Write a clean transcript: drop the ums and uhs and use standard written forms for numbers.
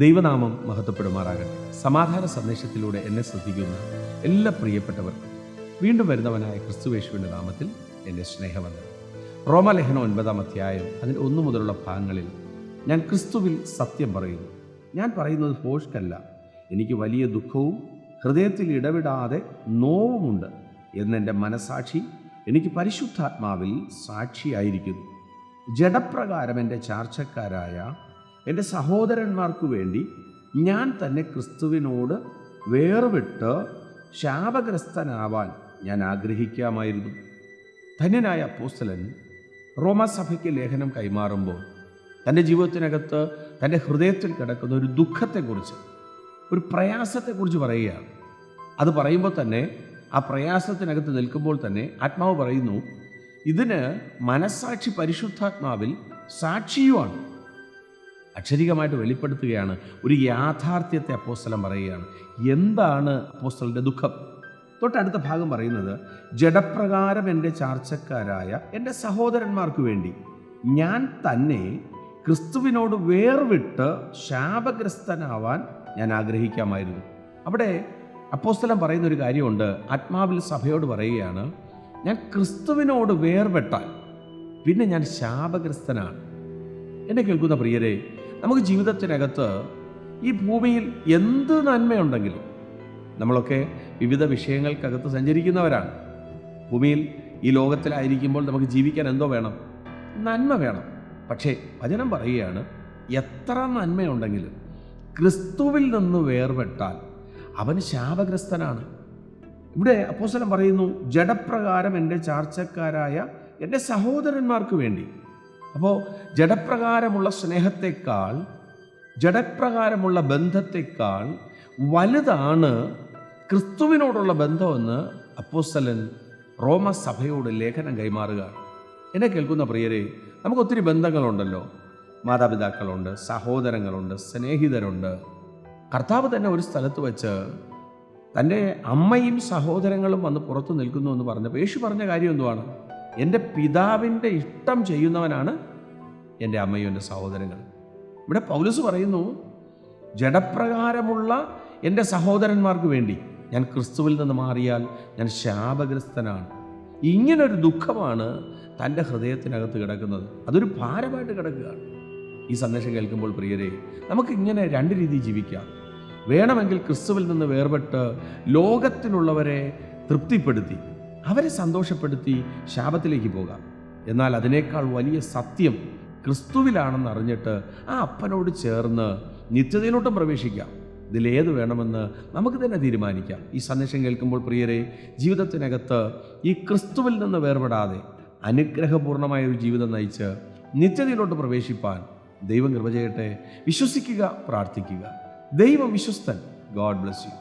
ദൈവനാമം മഹത്വപ്പെടുമാറാകട്ടെ. സമാധാന സന്ദേശത്തിലൂടെ എന്നെ ശ്രദ്ധിക്കുന്ന എല്ലാ പ്രിയപ്പെട്ടവർക്കും വീണ്ടും വരുന്നവനായ ക്രിസ്തുയേശുവിൻ്റെ നാമത്തിൽ എൻ്റെ സ്നേഹവന്ദനം. റോമാലേഖനം 9-ാം അധ്യായം അതിൻ്റെ 1 മുതലുള്ള ഭാഗങ്ങളിൽ ഞാൻ ക്രിസ്തുവിൽ സത്യം പറയുന്നു. ഞാൻ പറയുന്നത് ഭോഷ്കല്ല, എനിക്ക് വലിയ ദുഃഖവും ഹൃദയത്തിൽ ഇടവിടാതെ നോവുമുണ്ട് എന്നെൻ്റെ മനസാക്ഷി എനിക്ക് പരിശുദ്ധാത്മാവിൽ സാക്ഷിയായിരിക്കുന്നു. ജഡപ്രകാരം എൻ്റെ ചാർച്ചക്കാരായ എൻ്റെ സഹോദരന്മാർക്കു വേണ്ടി ഞാൻ തന്നെ ക്രിസ്തുവിനോട് വേർവിട്ട് ശാപഗ്രസ്തനാവാൻ ഞാൻ ആഗ്രഹിക്കാമായിരുന്നു. ധന്യനായ അപ്പോസ്തലൻ റോമാസഭയ്ക്ക് ലേഖനം കൈമാറുമ്പോൾ തൻ്റെ ജീവിതത്തിനകത്ത് തൻ്റെ ഹൃദയത്തിൽ കിടക്കുന്ന ഒരു ദുഃഖത്തെക്കുറിച്ച്, ഒരു പ്രയാസത്തെക്കുറിച്ച് പറയുകയാണ്. അത് പറയുമ്പോൾ തന്നെ, ആ പ്രയാസത്തിനകത്ത് നിൽക്കുമ്പോൾ തന്നെ ആത്മാവ് പറയുന്നു, ഇതിന് മനസ്സാക്ഷി പരിശുദ്ധാത്മാവിൽ സാക്ഷിയുമാണ്. അക്ഷരികമായിട്ട് വെളിപ്പെടുത്തുകയാണ്. ഒരു യാഥാർത്ഥ്യത്തെ അപ്പോസ്തലൻ പറയുകയാണ്. എന്താണ് അപ്പോസ്തലൻ്റെ ദുഃഖം? തൊട്ടടുത്ത ഭാഗം പറയുന്നത്, ജഡപ്രകാരം എൻ്റെ ചാർച്ചക്കാരായ എൻ്റെ സഹോദരന്മാർക്ക് വേണ്ടി ഞാൻ തന്നെ ക്രിസ്തുവിനോട് വേർവിട്ട് ശാപഗ്രസ്തനാവാൻ ഞാൻ ആഗ്രഹിക്കാമായിരുന്നു. അവിടെ അപ്പോസ്തലൻ പറയുന്നൊരു കാര്യമുണ്ട്. ആത്മാവിൽ സഭയോട് പറയുകയാണ്, ഞാൻ ക്രിസ്തുവിനോട് വേർപെട്ടാൽ പിന്നെ ഞാൻ ശാപഗ്രസ്തനാണ്. എന്നെ കേൾക്കുന്ന പ്രിയരെ, നമുക്ക് ജീവിതത്തിനകത്ത് ഈ ഭൂമിയിൽ എന്ത് നന്മയുണ്ടെങ്കിലും, നമ്മളൊക്കെ വിവിധ വിഷയങ്ങൾക്കകത്ത് സഞ്ചരിക്കുന്നവരാണ്. ഭൂമിയിൽ ഈ ലോകത്തിലായിരിക്കുമ്പോൾ നമുക്ക് ജീവിക്കാൻ എന്തോ വേണം? നന്മ വേണം. പക്ഷേ വചനം പറയുകയാണ്, എത്ര നന്മയുണ്ടെങ്കിലും ക്രിസ്തുവിൽ നിന്ന് വേർപെട്ടാൽ അവൻ ശാപഗ്രസ്തനാണ്. ഇവിടെ അപ്പോസ്തലൻ പറയുന്നു, ജഡപ്രകാരം എൻ്റെ ചാർച്ചക്കാരായ എൻ്റെ സഹോദരന്മാർക്ക് വേണ്ടി. അപ്പോൾ ജഡപ്രകാരമുള്ള സ്നേഹത്തെക്കാൾ, ജഡപ്രകാരമുള്ള ബന്ധത്തെക്കാൾ വലുതാണ് ക്രിസ്തുവിനോടുള്ള ബന്ധമെന്ന് അപ്പോസ്തലൻ റോമസഭയോട് ലേഖനം കൈമാറുകയാണ്. എന്നെ കേൾക്കുന്ന പ്രിയരെ, നമുക്ക് ഒത്തിരി ബന്ധങ്ങളുണ്ടല്ലോ. മാതാപിതാക്കളുണ്ട്, സഹോദരങ്ങളുണ്ട്, സ്നേഹിതരുണ്ട്. കർത്താവ് തന്നെ ഒരു സ്ഥലത്ത് വെച്ച് തൻ്റെ അമ്മയും സഹോദരങ്ങളും വന്ന് പുറത്തു നിൽക്കുന്നു എന്ന് പറഞ്ഞപ്പോൾ യേശു പറഞ്ഞ കാര്യം എന്തുവാണ്? എൻ്റെ പിതാവിൻ്റെ ഇഷ്ടം ചെയ്യുന്നവനാണ് എൻ്റെ അമ്മയും എൻ്റെ സഹോദരങ്ങളും. ഇവിടെ പൗലോസ് പറയുന്നു, ജഡപ്രകാരമുള്ള എൻ്റെ സഹോദരന്മാർക്ക് വേണ്ടി ഞാൻ ക്രിസ്തുവിൽ നിന്ന് മാറിയാൽ ഞാൻ ശാപഗ്രസ്തനാണ്. ഇങ്ങനൊരു ദുഃഖമാണ് തൻ്റെ ഹൃദയത്തിനകത്ത് കിടക്കുന്നത്. അതൊരു ഭാരമായിട്ട് കിടക്കുകയാണ്. ഈ സന്ദേശം കേൾക്കുമ്പോൾ പ്രിയരെ, നമുക്കിങ്ങനെ രണ്ട് രീതിയിൽ ജീവിക്കാം. വേണമെങ്കിൽ ക്രിസ്തുവിൽ നിന്ന് വേർപെട്ട് ലോകത്തിലുള്ളവരെ തൃപ്തിപ്പെടുത്തി, അവരെ സന്തോഷപ്പെടുത്തി ശാപത്തിലേക്ക് പോകാം. എന്നാൽ അതിനേക്കാൾ വലിയ സത്യം ക്രിസ്തുവിലാണെന്ന് അറിഞ്ഞിട്ട് ആ അപ്പനോട് ചേർന്ന് നിത്യതയിലോട്ടും പ്രവേശിക്കാം. ഇതിലേത് വേണമെന്ന് നമുക്ക് തന്നെ തീരുമാനിക്കാം. ഈ സന്ദേശം കേൾക്കുമ്പോൾ പ്രിയരെ, ജീവിതത്തിനകത്ത് ഈ ക്രിസ്തുവിൽ നിന്ന് വേർപെടാതെ അനുഗ്രഹപൂർണമായ ഒരു ജീവിതം നയിച്ച് നിത്യതയിലോട്ട് പ്രവേശിപ്പാൻ ദൈവം കൃപ ചെയ്യട്ടെ. വിശ്വസിക്കുക, പ്രാർത്ഥിക്കുക. ദൈവം വിശ്വസ്തൻ. God bless U.